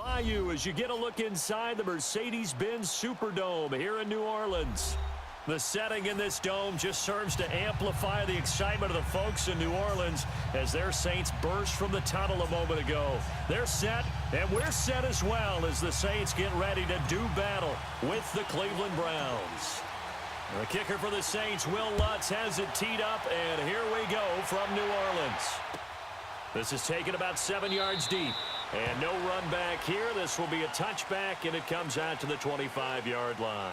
By you as you get a look inside the Mercedes-Benz Superdome here in New Orleans. The setting in this dome just serves to amplify the excitement of the folks in New Orleans as their Saints burst from the tunnel a moment ago. They're set, and we're set as well as the Saints get ready to do battle with the Cleveland Browns. The kicker for the Saints, Will Lutz, has it teed up, and here we go from New Orleans. This is taken about 7 yards deep. And no run back here. This will be a touchback, and it comes out to the 25-yard line.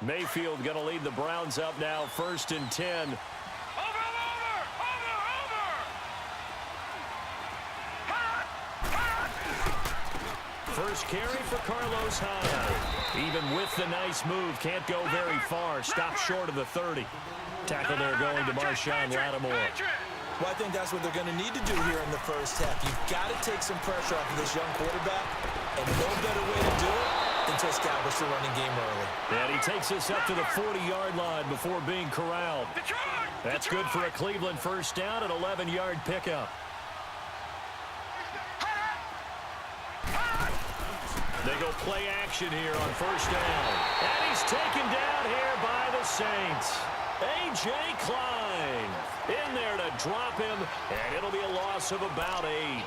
Mayfield going to lead the Browns up now, 1st and 10. First carry for Carlos Hyde. Even with the nice move, can't go very far. Stopped short of the 30. Tackle there going to Marshawn Lattimore. Well, I think that's what they're going to need to do here in the first half. You've got to take some pressure off of this young quarterback, and no better way to do it than to establish the running game early. And he takes us up to the 40-yard line before being corralled. That's good for a Cleveland first down, an 11-yard pickup. They go play action here on first down. And he's taken down here by the Saints. A.J. Klein in there to drop him, and it'll be a loss of about 8.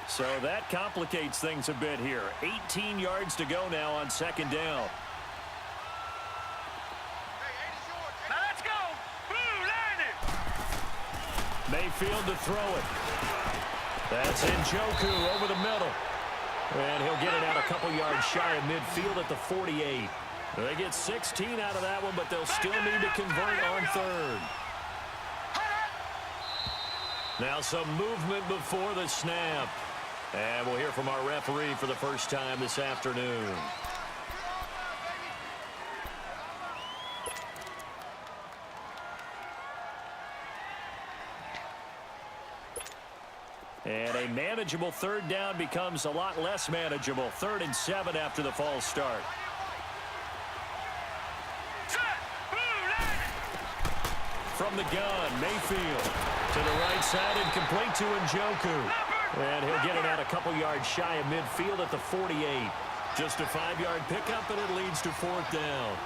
So that complicates things a bit here. 18 yards to go now on second down. Mayfield to throw it. That's Njoku over the middle. And he'll get it out a couple yards shy of midfield at the 48. They get 16 out of that one, but they'll still need to convert on third. Now some movement before the snap. And we'll hear from our referee for the first time this afternoon. And a manageable third down becomes a lot less manageable. 3rd and 7 after the false start. From the gun, Mayfield to the right side and complete to Njoku. And he'll get it out a couple yards shy of midfield at the 48. Just a 5-yard pickup, and it leads to 4th down.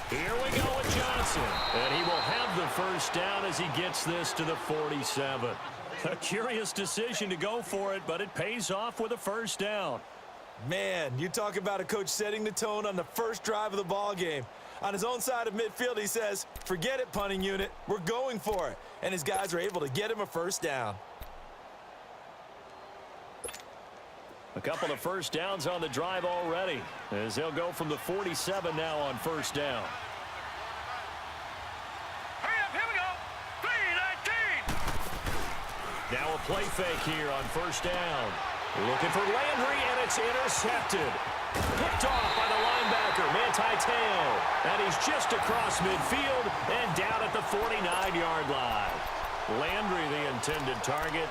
Here we go with Johnson. And he will have the first down as he gets this to the 47. A curious decision to go for it, but it pays off with a first down. Man, you talk about a coach setting the tone on the first drive of the ball game. On his own side of midfield, he says, forget it, punting unit. We're going for it. And his guys are able to get him a first down. A couple of first downs on the drive already, as they'll go from the 47 now on first down. Hurry up, here we go. 3-19. Now a play fake here on first down. Looking for Landry, and it's intercepted. Picked off by the linebacker, Manti Te'o. And he's just across midfield and down at the 49-yard line. Landry, the intended target.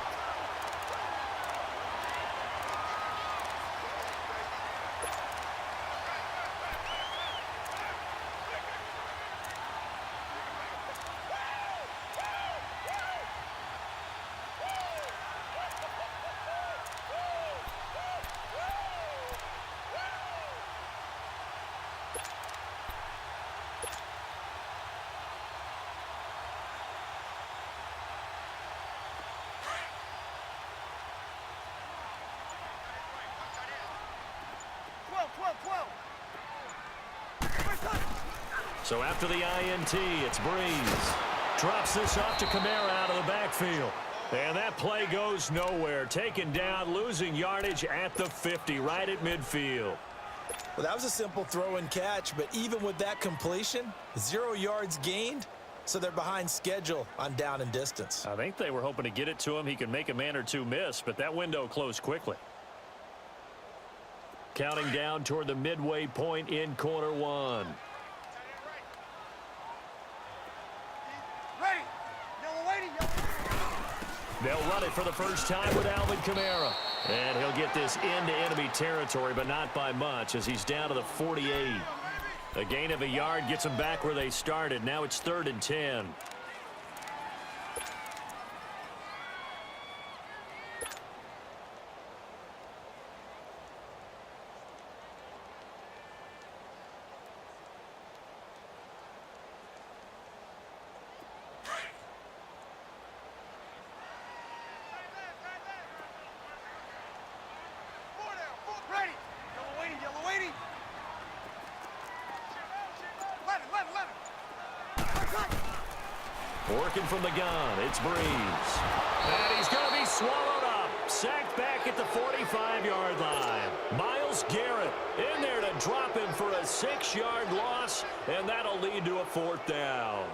So after the INT, it's Breeze. Drops this off to Kamara out of the backfield. And that play goes nowhere. Taken down, losing yardage at the 50, right at midfield. Well, that was a simple throw and catch, but even with that completion, 0 yards gained, so they're behind schedule on down and distance. I think they were hoping to get it to him. He could make a man or two miss, but that window closed quickly. Counting down toward the midway point in quarter one. Ready. Yellow lady. They'll run it for the first time with Alvin Kamara. And he'll get this into enemy territory, but not by much as he's down to the 48. A gain of a yard gets them back where they started. Now it's 3rd and 10. Ready. Yellow lady. Working from the gun, it's Breeze. And he's going to be swallowed up. Sacked back at the 45-yard line. Myles Garrett in there to drop him for a 6-yard loss, and that'll lead to a 4th down.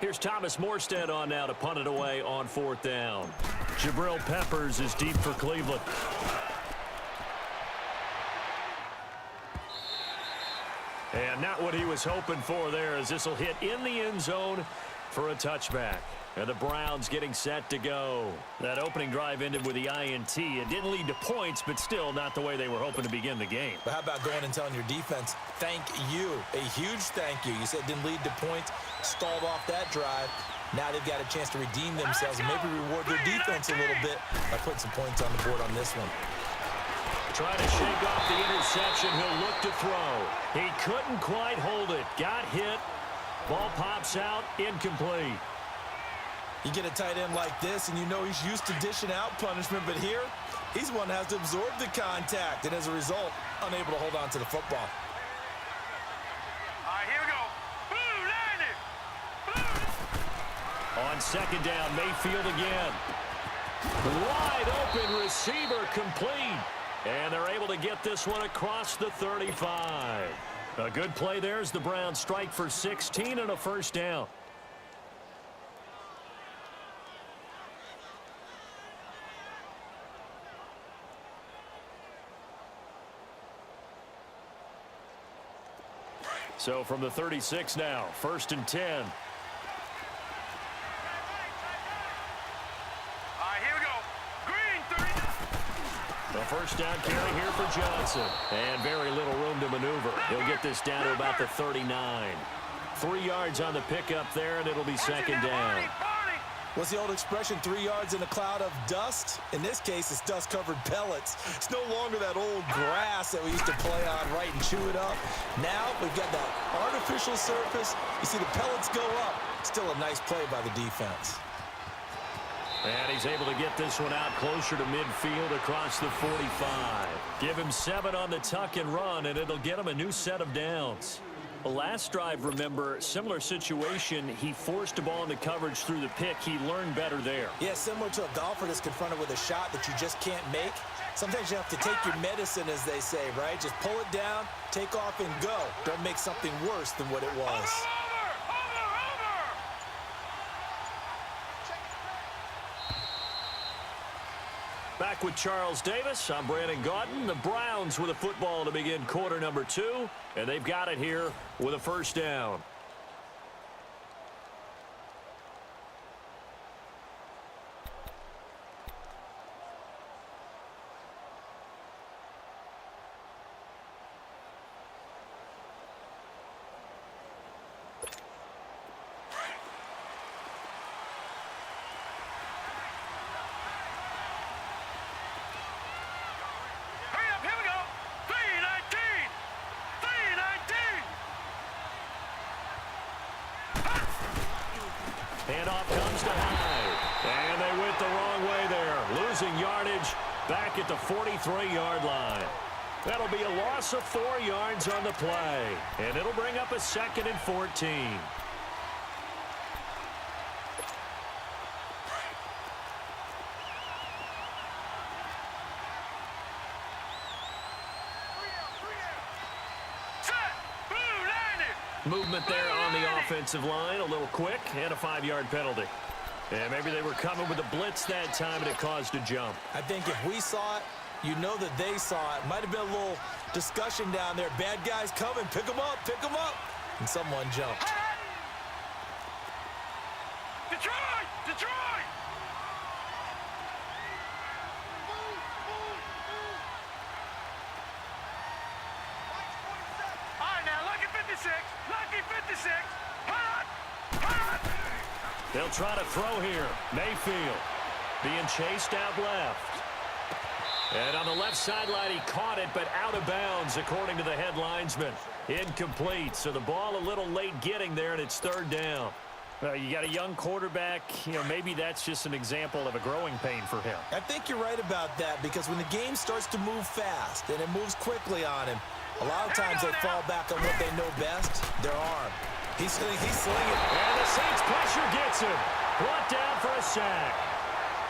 Here's Thomas Morstead on now to punt it away on 4th down. Jabril Peppers is deep for Cleveland. And not what he was hoping for there, as this will hit in the end zone for a touchback. And the Browns getting set to go. That opening drive ended with the INT. It didn't lead to points, but still not the way they were hoping to begin the game. But how about going and telling your defense, thank you, a huge thank you. You said it didn't lead to points, stalled off that drive. Now they've got a chance to redeem themselves and maybe reward their defense a little bit by putting some points on the board on this one. Trying to shake off the interception. He'll look to throw. He couldn't quite hold it. Got hit. Ball pops out. Incomplete. You get a tight end like this, and you know he's used to dishing out punishment, but here, he's one that has to absorb the contact, and as a result, unable to hold on to the football. All right, here we go. Boom, landed. Boom. On 2nd down, Mayfield again. Wide open receiver, complete. And they're able to get this one across the 35. A good play there as the Browns strike for 16 and a 1st down. So from the 36 now, 1st and 10. All right, here we go. Green, 30. A 1st down carry here for Johnson. And very little room to maneuver. He'll get this down to about the 39. 3 yards on the pickup there, and it'll be 2nd down. What's the old expression, 3 yards in a cloud of dust? In this case, it's dust-covered pellets. It's no longer that old grass that we used to play on, right, and chew it up. Now we've got that artificial surface. You see the pellets go up. Still a nice play by the defense. And he's able to get this one out closer to midfield across the 45. Give him 7 on the tuck and run, and it'll get him a new set of downs. The last drive, remember, similar situation. He forced a ball into coverage through the pick. He learned better there. Yeah, similar to a golfer that's confronted with a shot that you just can't make. Sometimes you have to take your medicine, as they say, right? Just pull it down, take off, and go. Don't make something worse than what it was. Back with Charles Davis, I'm Brandon Gaudin. The Browns with a football to begin quarter number 2, and they've got it here with a 1st down. Handoff comes to Hyde. And they went the wrong way there. Losing yardage back at the 43-yard line. That'll be a loss of 4 yards on the play. And it'll bring up a 2nd and 14. Movement there on the offensive line, a little quick, and a 5-yard penalty. And maybe they were coming with a blitz that time, and it caused a jump. I think if we saw it, you know that they saw it. Might have been a little discussion down there. Bad guys coming, pick them up, and someone jumped. Detroit! Detroit! All right, now, lucky 56. Lucky 56. Hot! Hot! They'll try to throw here. Mayfield being chased out left. And on the left sideline, he caught it, but out of bounds, according to the head linesman. Incomplete, so the ball a little late getting there, and it's 3rd down. You got a young quarterback. Maybe that's just an example of a growing pain for him. I think you're right about that, because when the game starts to move fast and it moves quickly on him, a lot of times they fall back on what they know best, their arm. He's slinging. And the Saints pressure gets him. Brought down for a sack.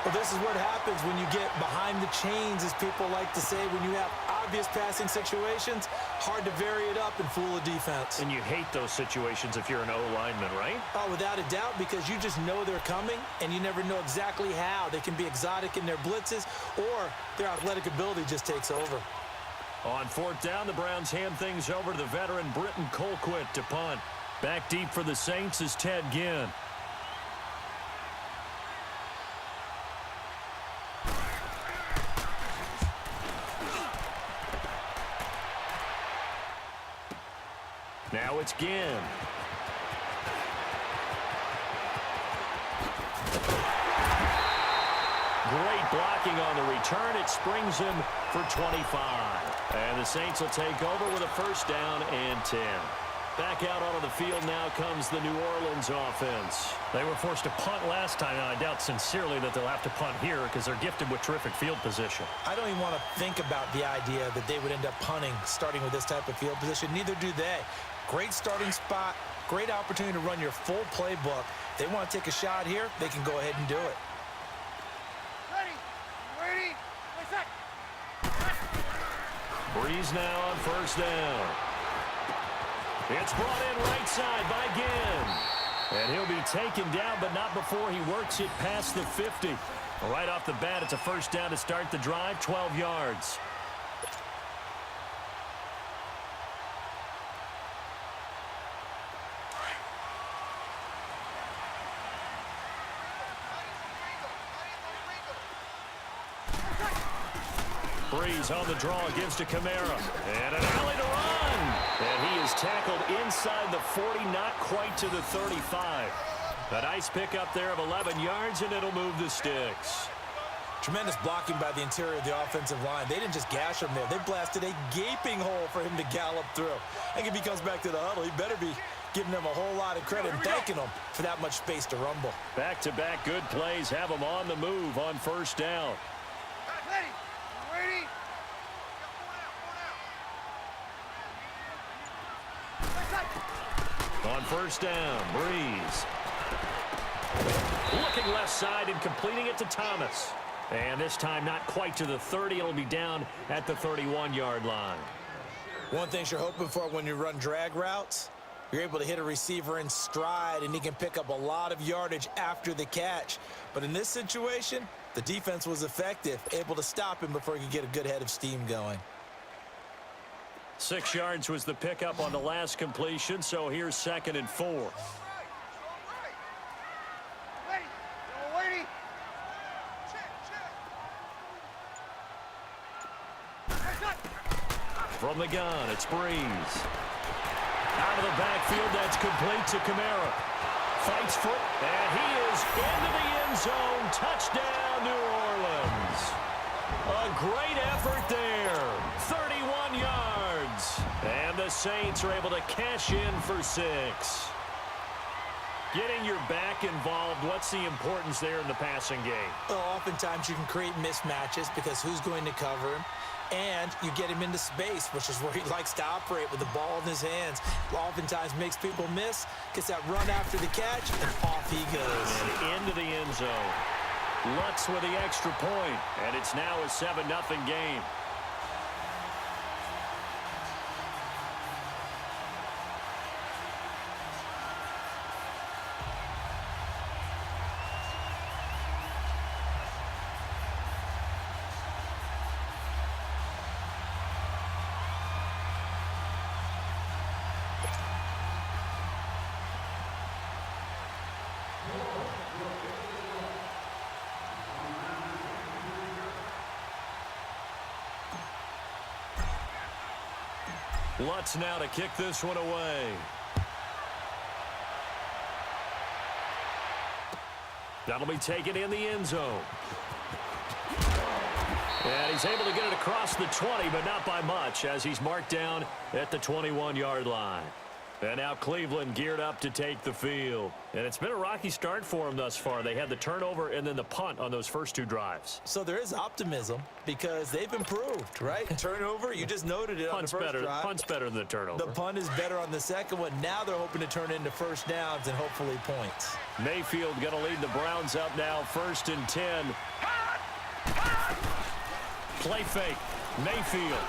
Well, this is what happens when you get behind the chains, as people like to say. When you have obvious passing situations, hard to vary it up and fool a defense. And you hate those situations if you're an O-lineman, right? Oh, without a doubt, because you just know they're coming, and you never know exactly how. They can be exotic in their blitzes, or their athletic ability just takes over. On 4th down, the Browns hand things over to the veteran Britton Colquitt to punt. Back deep for the Saints is Ted Ginn. Now it's Ginn. Great blocking on the return. It springs him for 25. And the Saints will take over with a 1st down and 10. Back out onto the field now comes the New Orleans offense. They were forced to punt last time, and I doubt sincerely that they'll have to punt here because they're gifted with terrific field position. I don't even want to think about the idea that they would end up punting starting with this type of field position. Neither do they. Great starting spot, great opportunity to run your full playbook. They want to take a shot here, they can go ahead and do it. Ready? Breeze now on 1st down. It's brought in right side by Ginn. And he'll be taken down, but not before he works it past the 50. Right off the bat, it's a 1st down to start the drive, 12 yards. Breeze on the draw, gives to Kamara. And an alley to run. And he is tackled inside the 40, not quite to the 35. A nice pickup there of 11 yards, and it'll move the sticks. Tremendous blocking by the interior of the offensive line. They didn't just gash him there. They blasted a gaping hole for him to gallop through. I think if he comes back to the huddle, he better be giving them a whole lot of credit and thanking them for that much space to rumble. Back-to-back good plays have them on the move on 1st down. Ready? On 1st down, Breeze. Looking left side and completing it to Thomas. And this time not quite to the 30. It'll be down at the 31-yard line. One thing you're hoping for when you run drag routes, you're able to hit a receiver in stride, and he can pick up a lot of yardage after the catch. But in this situation, the defense was effective, able to stop him before he could get a good head of steam going. 6 yards was the pickup on the last completion, so here's 2nd and 4. Ready? Waiting. From the gun, it's Breeze. Out of the backfield, that's complete to Kamara. Fights for it, and he is into the end zone. Touchdown, New Orleans. A great effort there. 31 yards. And the Saints are able to cash in for 6. Getting your back involved, what's the importance there in the passing game? Well, oftentimes you can create mismatches because who's going to cover him? And you get him into space, which is where he likes to operate with the ball in his hands. Oftentimes makes people miss, gets that run after the catch, and off he goes. And into the end zone. Lutz with the extra point, and it's now a 7-0 game. Lutz now to kick this one away. That'll be taken in the end zone. And he's able to get it across the 20, but not by much, as he's marked down at the 21-yard line. And now Cleveland geared up to take the field. And it's been a rocky start for them thus far. They had the turnover and then the punt on those first two drives. So there is optimism because they've improved, right? Turnover, you just noted it on the first drive. Punt's better than the turnover. The punt is better on the second one. Now they're hoping to turn into first downs and hopefully points. Mayfield going to lead the Browns up now, 1st and 10. Play fake. Mayfield.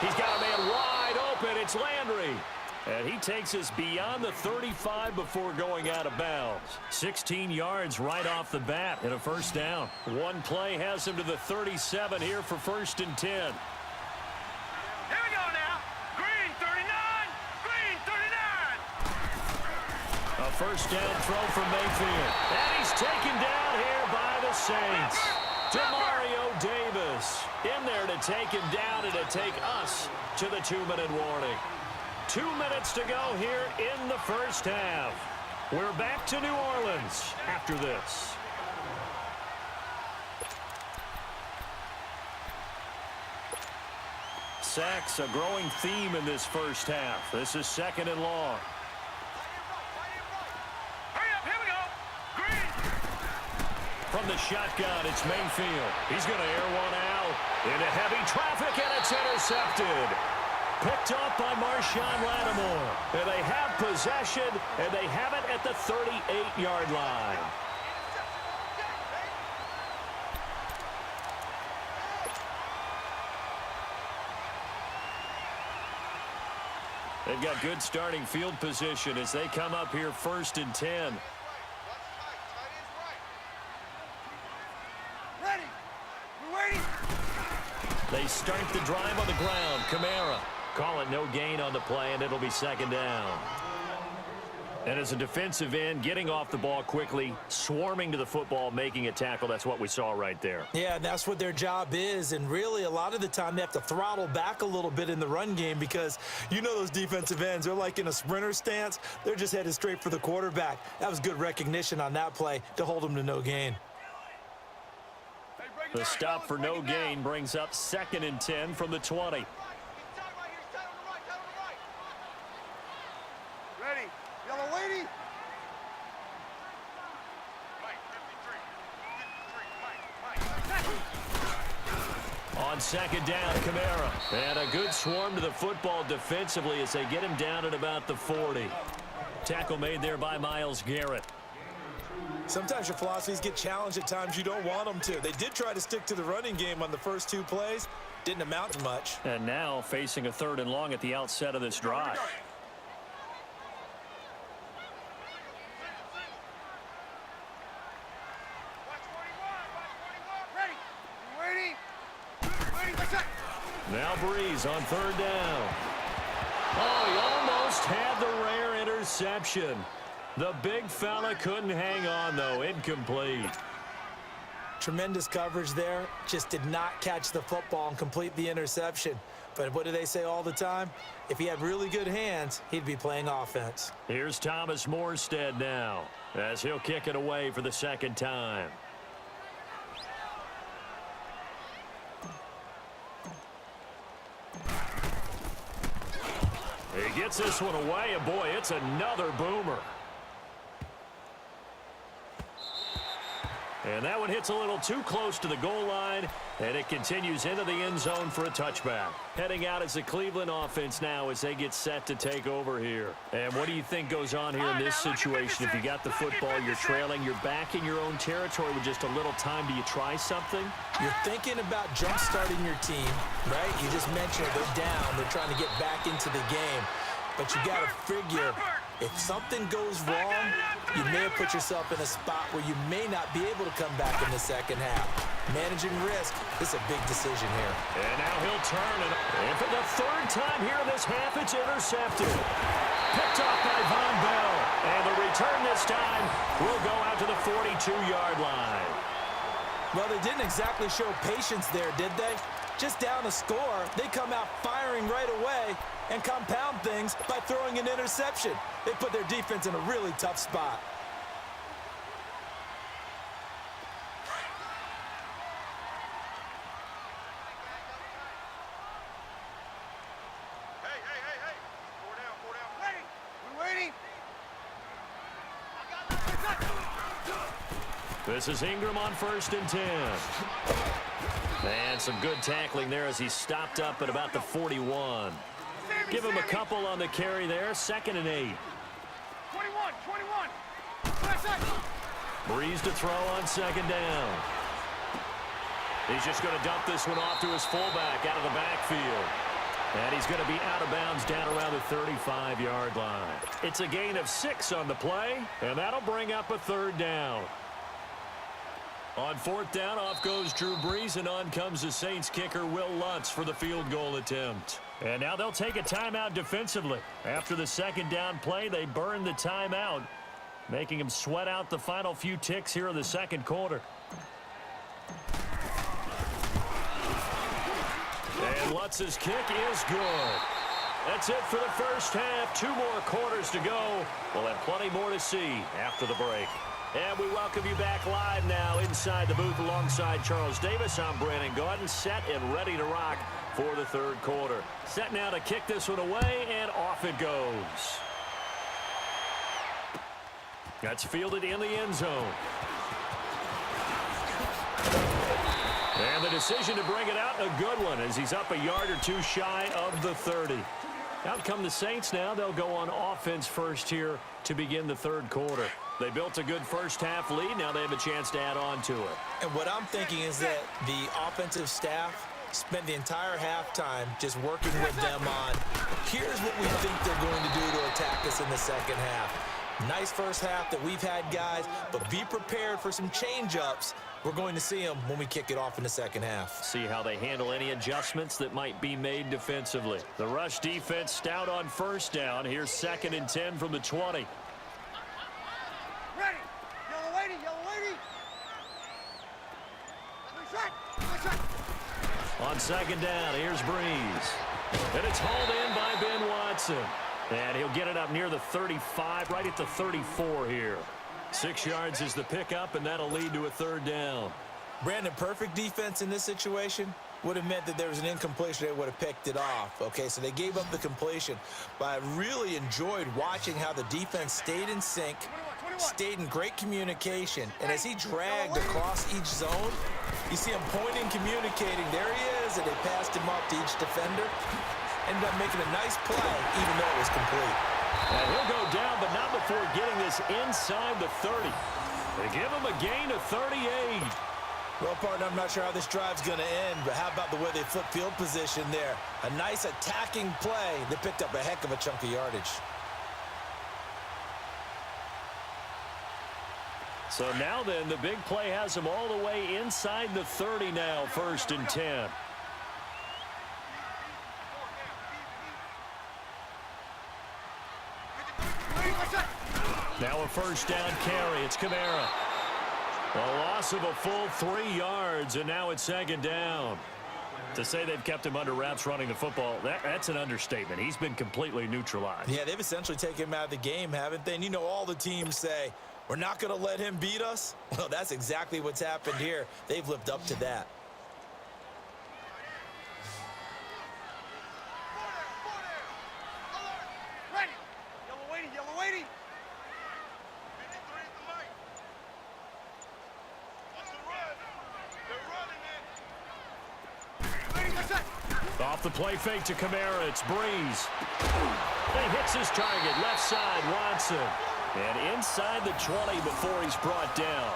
He's got a man wide open. It's Landry. And he takes us beyond the 35 before going out of bounds. 16 yards right off the bat and a first down. One play has him to the 37 here for 1st and 10. Here we go now. Green 39. Green 39. A first down throw for Mayfield. And he's taken down here by the Saints. Demario Davis in there to take him down and to take us to the 2-minute warning. 2 minutes to go here in the first half. We're back to New Orleans after this. Sacks, a growing theme in this first half. This is 2nd and long. Hurry up, here we go. Green. From the shotgun, it's Mayfield. He's going to air one out into heavy traffic, and it's intercepted. Picked off by Marshawn Lattimore. And they have possession, and they have it at the 38-yard line. They've got good starting field position as they come up here 1st and 10. Ready. We're waiting. They start the drive on the ground. Kamara. Call it no gain on the play, and it'll be 2nd down. And as a defensive end, getting off the ball quickly, swarming to the football, making a tackle, that's what we saw right there. Yeah, and that's what their job is. And really, a lot of the time, they have to throttle back a little bit in the run game because you know those defensive ends, they're like in a sprinter stance. They're just headed straight for the quarterback. That was good recognition on that play to hold them to no gain. The stop for no gain brings up 2nd and 10 from the 20. Ready. Yellow lady. On 2nd down, Kamara. And a good swarm to the football defensively as they get him down at about the 40. Tackle made there by Myles Garrett. Sometimes your philosophies get challenged at times you don't want them to. They did try to stick to the running game on the first 2 plays. Didn't amount to much. And now facing a 3rd and long at the outset of this drive. Now Breeze on 3rd down. Oh, he almost had the rare interception. The big fella couldn't hang on, though. Incomplete. Tremendous coverage there. Just did not catch the football and complete the interception. But what do they say all the time? If he had really good hands, he'd be playing offense. Here's Thomas Morstead now as he'll kick it away for the 2nd time. He gets this one away, and boy, it's another boomer. And that one hits a little too close to the goal line, and it continues into the end zone for a touchback. Heading out as the Cleveland offense now as they get set to take over here. And what do you think goes on here in this situation? If you got the football, you're trailing, you're back in your own territory with just a little time. Do you try something? You're thinking about jump-starting your team, right? You just mentioned they're down. They're trying to get back into the game. But you got to figure, if something goes wrong, you may have put yourself in a spot where you may not be able to come back in the second half. Managing risk is a big decision here. And now he'll turn, and for the third time here in this half, it's intercepted. Picked off by Von Bell. And the return this time will go out to the 42-yard line. Well, they didn't exactly show patience there, did they? Just down a score, they come out firing right away and compound things by throwing an interception. They put their defense in a really tough spot. Hey. 4 down. Waiting. We're waiting. This is Ingram on 1st and 10. And some good tackling there as he stopped up at about the 41. Give him a couple on the carry there. 2nd and 8. 21. Breeze to throw on 2nd down. He's just going to dump this one off to his fullback out of the backfield. And he's going to be out of bounds down around the 35-yard line. It's a gain of 6 on the play, and that'll bring up a 3rd down. On 4th down, off goes Drew Brees, and on comes the Saints kicker, Will Lutz, for the field goal attempt. And now they'll take a timeout defensively. After the 2nd down play, they burn the timeout, making them sweat out the final few ticks here in the 2nd quarter. And Lutz's kick is good. That's it for the first half. 2 more quarters to go. We'll have plenty more to see after the break. And we welcome you back live now inside the booth alongside Charles Davis. I'm Brandon Gaudin, set and ready to rock for the 3rd quarter. Set now to kick this one away, and off it goes. That's fielded in the end zone. And the decision to bring it out, a good one, as he's up a yard or 2 shy of the 30. Out come the Saints now. They'll go on offense first here to begin the 3rd quarter. They built a good first half lead. Now they have a chance to add on to it. And what I'm thinking is that the offensive staff spent the entire halftime just working with them on, here's what we think they're going to do to attack us in the second half. Nice first half that we've had, guys, but be prepared for some change-ups. We're going to see them when we kick it off in the second half. See how they handle any adjustments that might be made defensively. The rush defense stout on 1st down. Here's 2nd and 10 from the 20. Ready. Yellow lady. Reset. On 2nd down, here's Breeze. And it's hauled in by Ben Watson. And he'll get it up near the 35, right at the 34 here. 6 yards is the pickup, and that'll lead to a 3rd down. Brandon, perfect defense in this situation would have meant that there was an incompletion. They would have picked it off. Okay, so they gave up the completion. But I really enjoyed watching how the defense stayed in sync, stayed in great communication. And as he dragged across each zone, you see him pointing, communicating. There he is, and they passed him up to each defender. Ended up making a nice play, even though it was complete. And he'll go down, but not before getting this inside the 30. They give him a gain of 38. Well, partner, I'm not sure how this drive's going to end, but how about the way they flip field position there? A nice attacking play. They picked up a heck of a chunk of yardage. So now then, the big play has them all the way inside the 30 now, 1st and 10. Now a 1st down carry. It's Kamara. A loss of a full 3 yards, and now it's 2nd down. To say they've kept him under wraps running the football, that's an understatement. He's been completely neutralized. Yeah, they've essentially taken him out of the game, haven't they? And you know, all the teams say, we're not going to let him beat us. Well, that's exactly what's happened here. They've lived up to that. the play fake to Kamara. It's Breeze. He hits his target. Left side, Watson. And inside the 20 before he's brought down.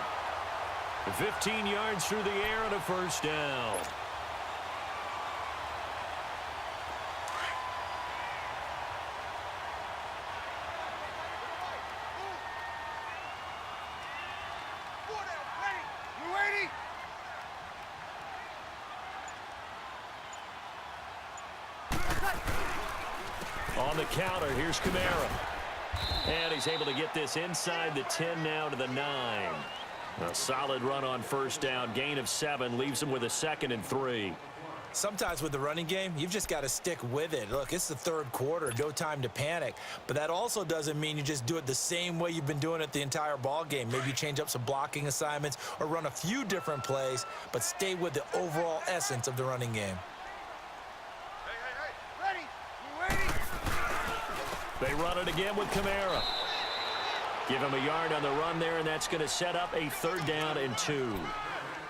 15 yards through the air and a first down. On the counter, here's Kamara. And he's able to get this inside the 10 now to the 9. A solid run on first down. Gain of 7 leaves him with a 2nd and 3. Sometimes with the running game, you've just got to stick with it. Look, it's the third quarter, no time to panic. But that also doesn't mean you just do it the same way you've been doing it the entire ball game. Maybe you change up some blocking assignments or run a few different plays, but stay with the overall essence of the running game. They run it again with Kamara. Give him a yard on the run there, and that's going to set up a 3rd down and 2.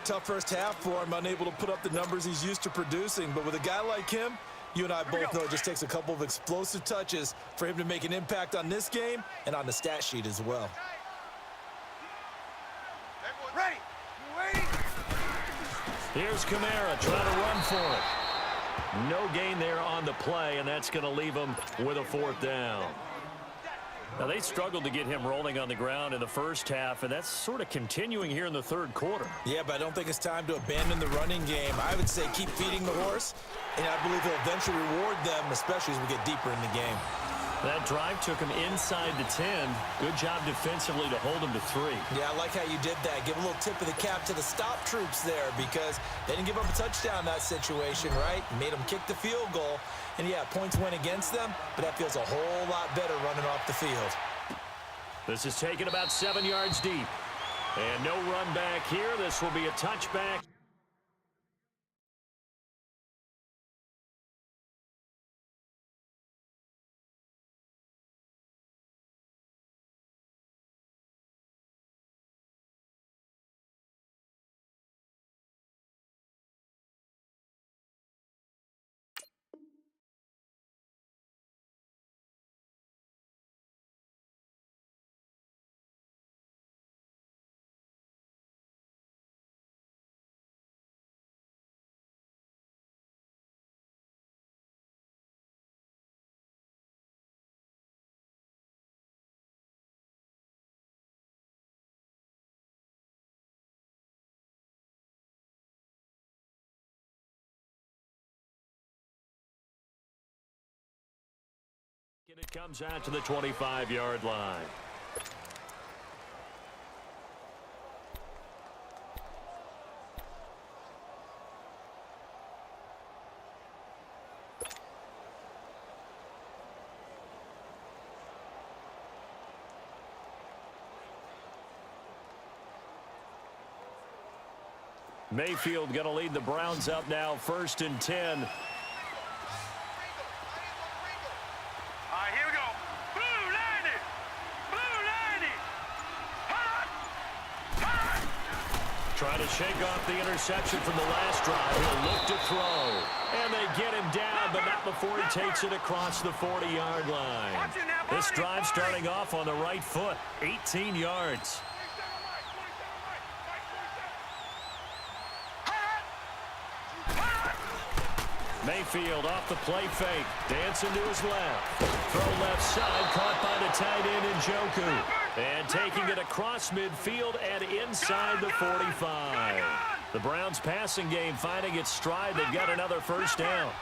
Tough first half for him, unable to put up the numbers he's used to producing. But with a guy like him, you and I both know it just takes a couple of explosive touches for him to make an impact on this game and on the stat sheet as well. Here's Kamara trying to run for it. No gain there on the play, and that's going to leave him with a 4th down. Now, they struggled to get him rolling on the ground in the first half, and that's sort of continuing here in the third quarter. Yeah, but I don't think it's time to abandon the running game. I would say keep feeding the horse, and I believe he'll eventually reward them, especially as we get deeper in the game. That drive took him inside the 10. Good job defensively to hold him to 3. Yeah, I like how you did that. Give a little tip of the cap to the stop troops there because they didn't give up a touchdown in that situation, right? Made them kick the field goal. And, yeah, points went against them, but that feels a whole lot better running off the field. This is taken about 7 yards deep. And no run back here. This will be a touchback. And it comes out to the 25-yard line. Mayfield going to lead the Browns up now, 1st and 10. Trying to shake off the interception from the last drive. He'll look to throw. And they get him down, but not before he takes it across the 40-yard line. This drive starting off on the right foot. 18 yards. Mayfield off the play fake. Dancing to his left. Throw left side. Caught by the tight end Njoku. And taking it across midfield and inside the 45. The Browns passing game finding its stride. They've got another 1st down.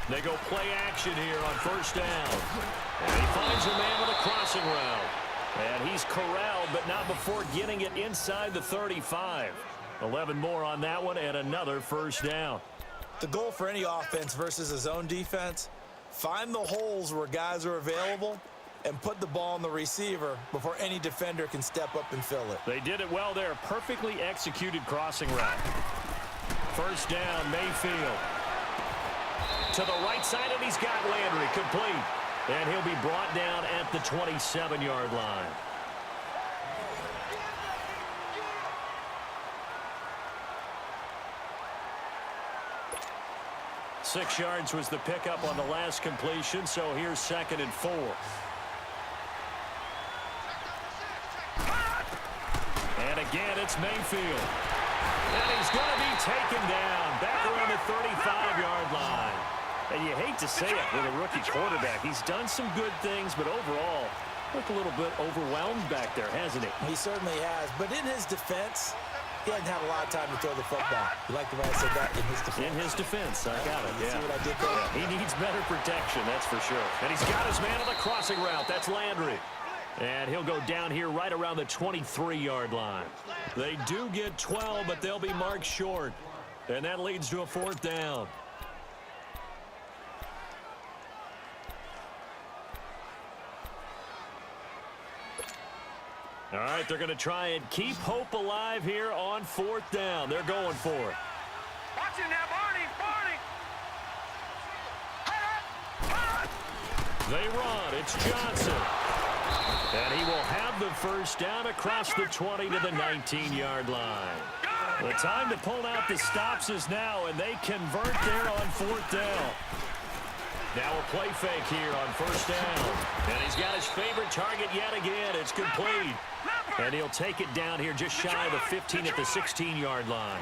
They go play action here on 1st down. And he finds a man with a crossing route. And he's corralled, but not before getting it inside the 35. 11 more on that one and another 1st down. The goal for any offense versus a zone defense, find the holes where guys are available and put the ball on the receiver before any defender can step up and fill it. They did it well there. Perfectly executed crossing route. 1st down, Mayfield. To the right side, and he's got Landry complete. And he'll be brought down at the 27-yard line. 6 yards was the pickup on the last completion, so here's 2nd and 4. And again, it's Mayfield. And he's going to be taken down back around the 35-yard line. And you hate to say it with a rookie quarterback. He's done some good things, but overall, looked a little bit overwhelmed back there, hasn't he? He certainly has. But in his defense, he hasn't had a lot of time to throw the football. You like the way I said that? In his defense. In his defense, I got it, yeah. See what I did there? Yeah, he needs better protection, that's for sure. And he's got his man on the crossing route. That's Landry. And he'll go down here right around the 23-yard line. They do get 12, but they'll be marked short. And that leads to a 4th down. All right, they're going to try and keep hope alive here on 4th down. They're going for it. Watch it now, Barney. They run. It's Johnson. And he will have the 1st down across the 20 to the 19-yard line. The time to pull out the stops is now, and they convert there on 4th down. Now a play fake here on 1st down. And he's got his favorite target yet again. It's complete. And he'll take it down here just shy of the 15 at the 16-yard line.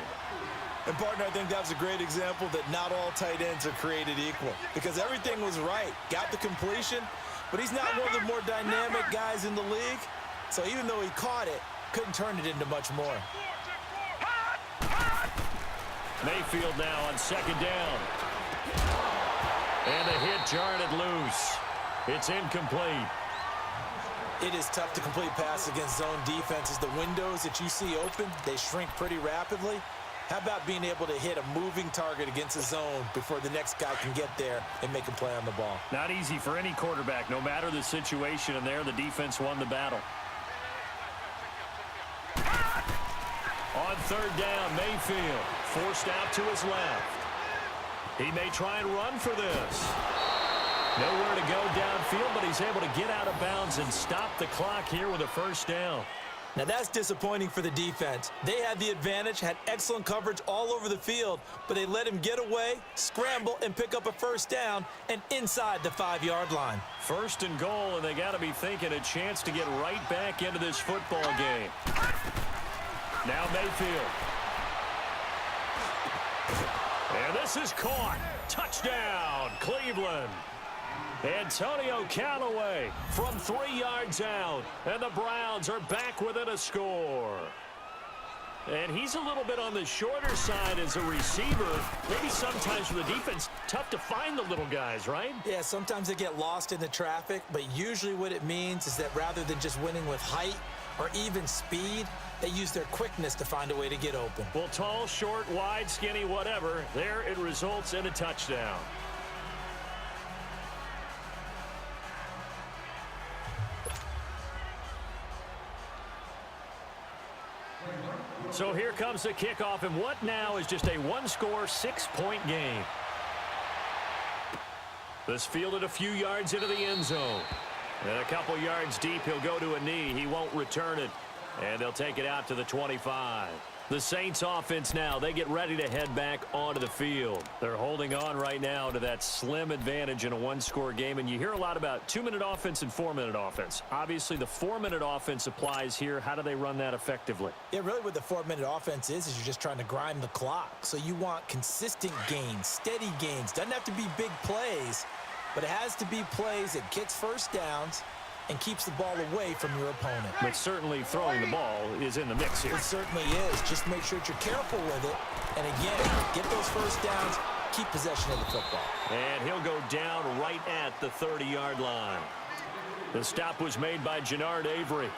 And, partner, I think that was a great example that not all tight ends are created equal. Because everything was right. Got the completion, but he's not one of the more dynamic guys in the league. So even though he caught it, couldn't turn it into much more. Mayfield now on 2nd down. And the hit jarred it loose. It's incomplete. It is tough to complete passes against zone defenses. The windows that you see open, they shrink pretty rapidly. How about being able to hit a moving target against a zone before the next guy can get there and make a play on the ball? Not easy for any quarterback, no matter the situation, and there the defense won the battle. On 3rd down, Mayfield forced out to his left. He may try and run for this. Nowhere to go downfield, but he's able to get out of bounds and stop the clock here with a 1st down. Now that's disappointing for the defense. They had the advantage, had excellent coverage all over the field, but they let him get away, scramble, and pick up a 1st down and inside the 5-yard line. 1st and goal, and they got to be thinking a chance to get right back into this football game. Now Mayfield. And this is caught. Touchdown, Cleveland. Antonio Callaway from 3 yards out, and the Browns are back within a score. And he's a little bit on the shorter side as a receiver. Maybe sometimes for the defense, tough to find the little guys, right? Yeah, sometimes they get lost in the traffic, but usually what it means is that rather than just winning with height or even speed, they use their quickness to find a way to get open. Well, tall, short, wide, skinny, whatever, there it results in a touchdown. So here comes the kickoff, and what now is just a 1-score, 6-point game. This fielded a few yards into the end zone. And a couple yards deep, he'll go to a knee. He won't return it, and they'll take it out to the 25. The Saints offense now, they get ready to head back onto the field. They're holding on right now to that slim advantage in a 1-score game, and you hear a lot about 2-minute offense and 4-minute offense. Obviously, the 4-minute offense applies here. How do they run that effectively? Yeah, really what the 4-minute offense is you're just trying to grind the clock. So you want consistent gains, steady gains. Doesn't have to be big plays, but it has to be plays that gets 1st downs and keeps the ball away from your opponent. But certainly throwing the ball is in the mix here. It certainly is. Just make sure that you're careful with it. And again, get those 1st downs, keep possession of the football. And he'll go down right at the 30-yard line. The stop was made by Jannard Avery.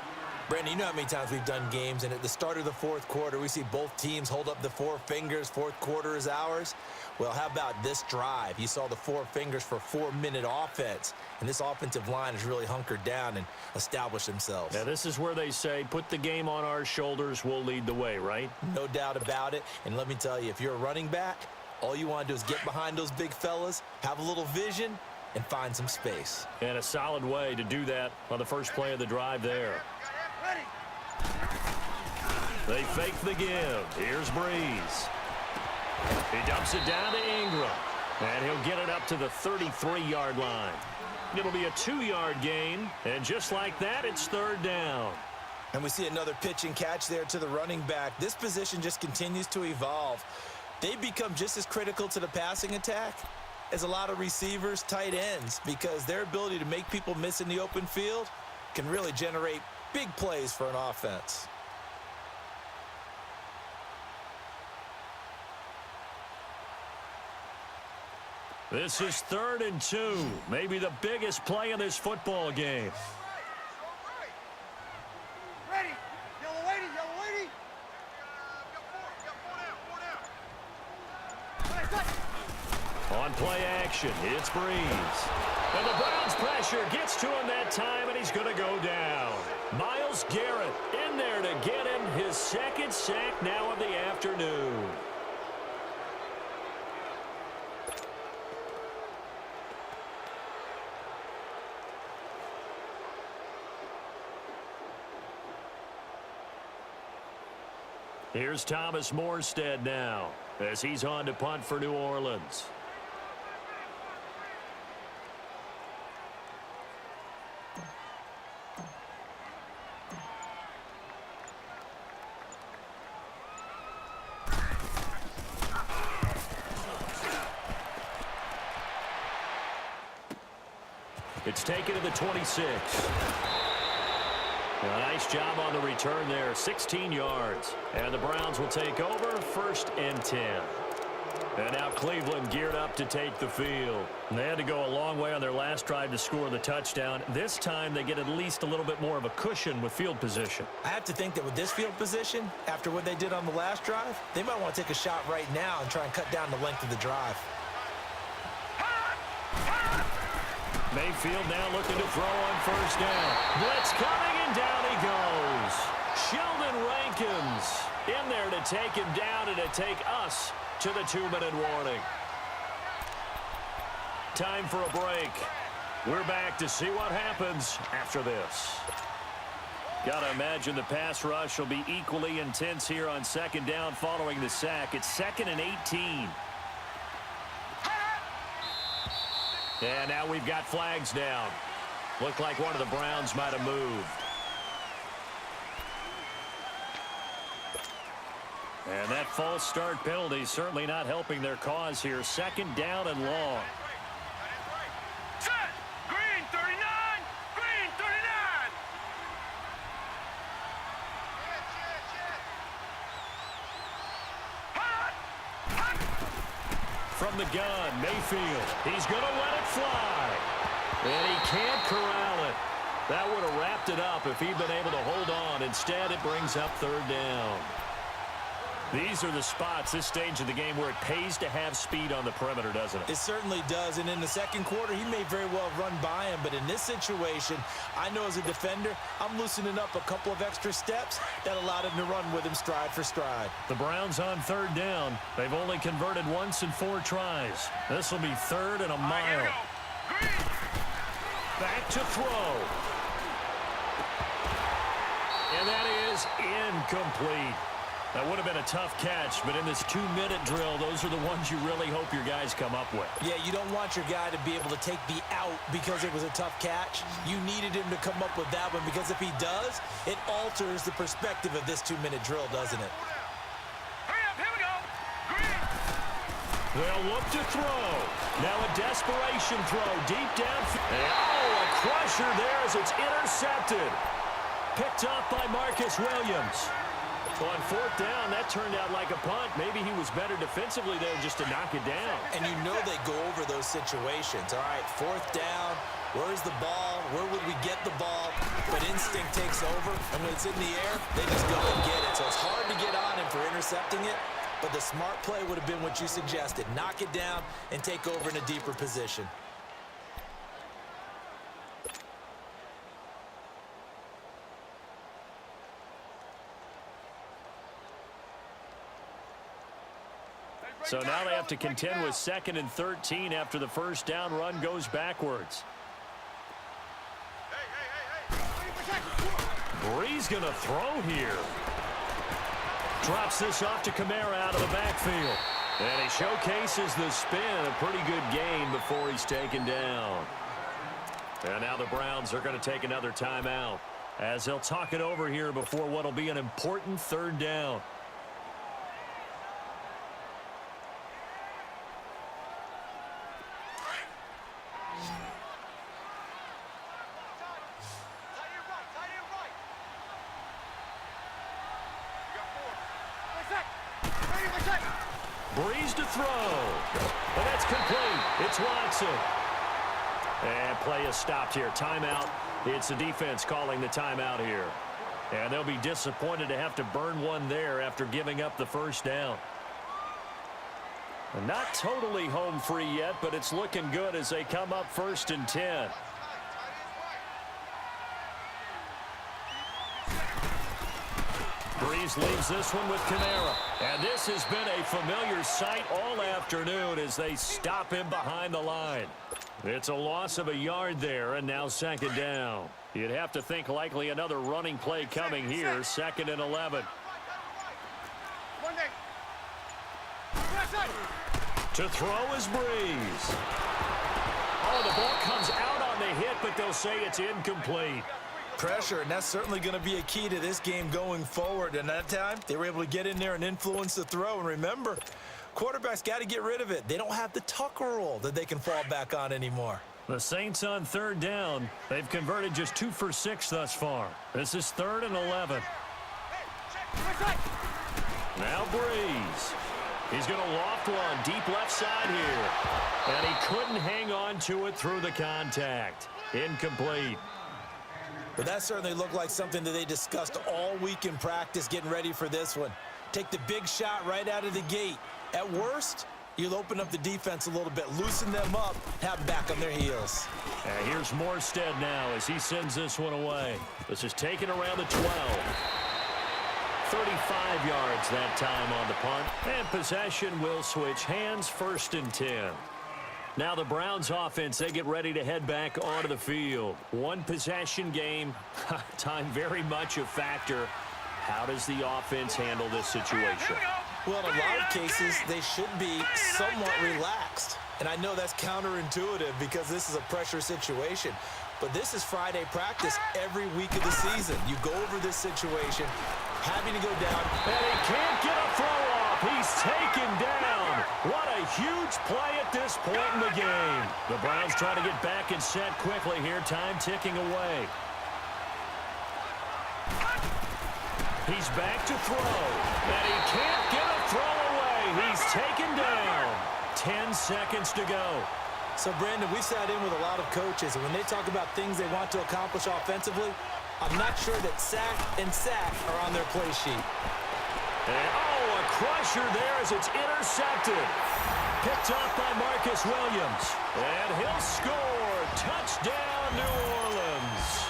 Brandon, you know how many times we've done games, and at the start of the 4th quarter, we see both teams hold up the 4 fingers, 4th quarter is ours. Well, how about this drive? You saw the 4 fingers for 4-minute offense, and this offensive line has really hunkered down and established themselves. Now, this is where they say, put the game on our shoulders, we'll lead the way, right? No doubt about it, and let me tell you, if you're a running back, all you want to do is get behind those big fellas, have a little vision, and find some space. And a solid way to do that on the first play of the drive there. They fake the give. Here's Breeze. He dumps it down to Ingram. And he'll get it up to the 33-yard line. It'll be a 2-yard gain, and just like that, it's third down. And we see another pitch and catch there to the running back. This position just continues to evolve. They've become just as critical to the passing attack as a lot of receivers, tight ends, because their ability to make people miss in the open field can really generate big plays for an offense. This is 3rd and 2, maybe the biggest play in this football game. Ready. Yellow lady, yellow lady. On play action, it's Breeze. And the Browns pressure gets to him that time, and he's going to go down. Myles Garrett in there to get him his 2nd sack now of the afternoon. Here's Thomas Morstead now as he's on to punt for New Orleans. It's taken to the 26. A nice job on the return there, 16 yards. And the Browns will take over, 1st and 10. And now Cleveland geared up to take the field. And they had to go a long way on their last drive to score the touchdown. This time they get at least a little bit more of a cushion with field position. I have to think that with this field position, after what they did on the last drive, they might want to take a shot right now and try and cut down the length of the drive. Mayfield now looking to throw on 1st down. Blitz coming, and down he goes. Sheldon Rankins in there to take him down and to take us to the 2-minute warning. Time for a break. We're back to see what happens after this. Got to imagine the pass rush will be equally intense here on 2nd down following the sack. It's 2nd and 18. And now we've got flags down. Looked like one of the Browns might have moved. And that false start penalty certainly not helping their cause here. 2nd down and long. Set. Green 39. Green 39. From the gun, Mayfield. He's going to let it fly. And he can't corral it. That would have wrapped it up if he'd been able to hold on. Instead, it brings up 3rd down. These are the spots, this stage of the game, where it pays to have speed on the perimeter, doesn't it? It certainly does, and in the 2nd quarter, he may very well run by him, but in this situation, I know as a defender, I'm loosening up a couple of extra steps that allowed him to run with him stride for stride. The Browns on 3rd down. They've only converted once in 4 tries. This will be 3rd and a mile. Back to throw. And that is incomplete. That would have been a tough catch, but in this 2-minute drill, those are the ones you really hope your guys come up with. Yeah, you don't want your guy to be able to take the out because it was a tough catch. You needed him to come up with that one, because if he does, it alters the perspective of this 2-minute drill, doesn't it? Hurry up, here we go. Green. They'll look to throw. Now a desperation throw deep down. Oh, a crusher there as it's intercepted. Picked up by Marcus Williams. On 4th down, that turned out like a punt. Maybe he was better defensively there just to knock it down. And you know they go over those situations. All right, 4th down, where's the ball? Where would we get the ball? But instinct takes over, and when it's in the air, they just go and get it. So it's hard to get on him for intercepting it, but the smart play would have been what you suggested. Knock it down and take over in a deeper position. So now they have to contend with 2nd and 13 after the 1st down run goes backwards. Breeze going to throw here. Drops this off to Kamara out of the backfield. And he showcases the spin, a pretty good gain before he's taken down. And now the Browns are going to take another timeout as they'll talk it over here before what will be an important third down. Breeze to throw. And that's complete. It's Watson. And play is stopped here. Timeout. It's the defense calling the timeout here. And they'll be disappointed to have to burn one there after giving up the first down. And not totally home free yet, but it's looking good as they come up 1st and 10. Breeze leaves this one with Kamara. And this has been a familiar sight all afternoon as they stop him behind the line. It's a loss of a yard there, and now 2nd down. You'd have to think likely another running play coming here, 2nd and 11. To throw is Breeze. Oh, the ball comes out on the hit, but they'll say it's incomplete. Pressure, and that's certainly going to be a key to this game going forward. And that time, they were able to get in there and influence the throw. And remember, quarterbacks got to get rid of it. They don't have the Tucker rule that they can fall back on anymore. The Saints on 3rd down. They've converted just 2 for 6 thus far. This is 3rd and 11. Now Breeze. He's going to loft one deep left side here. And he couldn't hang on to it through the contact. Incomplete. But that certainly looked like something that they discussed all week in practice getting ready for this one. Take the big shot right out of the gate. At worst, you'll open up the defense a little bit, loosen them up, have them back on their heels. And here's Morstead now as he sends this one away. This is taken around the 12. 35 yards that time on the punt. And possession will switch hands, 1st and 10. Now the Browns offense, they get ready to head back onto the field. One possession game, time very much a factor. How does the offense handle this situation? Well, in a lot of cases, they should be somewhat relaxed. And I know that's counterintuitive because this is a pressure situation. But this is Friday practice every week of the season. You go over this situation, having to go down. And he can't get a throw off. He's taken down. What a huge play at this point in the game. The Browns try to get back and set quickly here. Time ticking away. He's back to throw. And he can't get a throw away. He's taken down. 10 seconds to go. So, Brandon, we sat in with a lot of coaches, and when they talk about things they want to accomplish offensively, I'm not sure that sack and sack are on their play sheet. And, oh, a crusher there as it's intercepted. Picked off by Marcus Williams. And he'll score. Touchdown, New Orleans.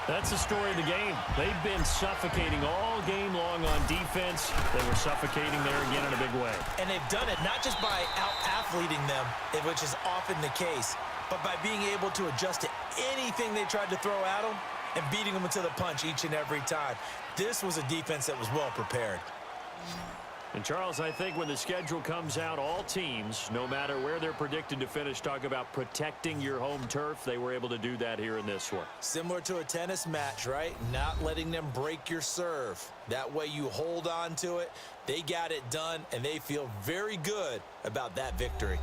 That's the story of the game. They've been suffocating all game long on defense. They were suffocating there again in a big way. And they've done it not just by out-athleting them, which is often the case, but by being able to adjust to anything they tried to throw at them and beating them to the punch each and every time. This was a defense that was well prepared. And, Charles, I think when the schedule comes out, all teams, no matter where they're predicted to finish, talk about protecting your home turf. They were able to do that here in this one. Similar to a tennis match, right? Not letting them break your serve. That way you hold on to it. They got it done, and they feel very good about that victory.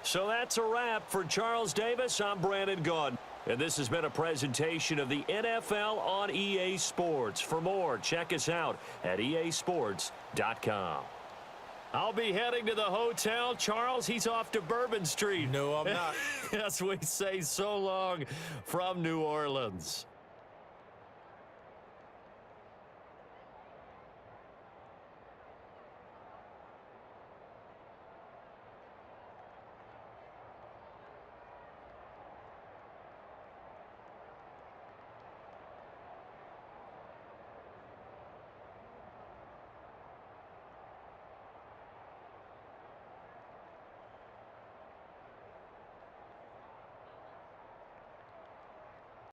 So that's a wrap for Charles Davis. I'm Brandon Gaudin. And this has been a presentation of the NFL on EA Sports. For more, check us out at easports.com. I'll be heading to the hotel. Charles, he's off to Bourbon Street. No, I'm not. As we say so long from New Orleans.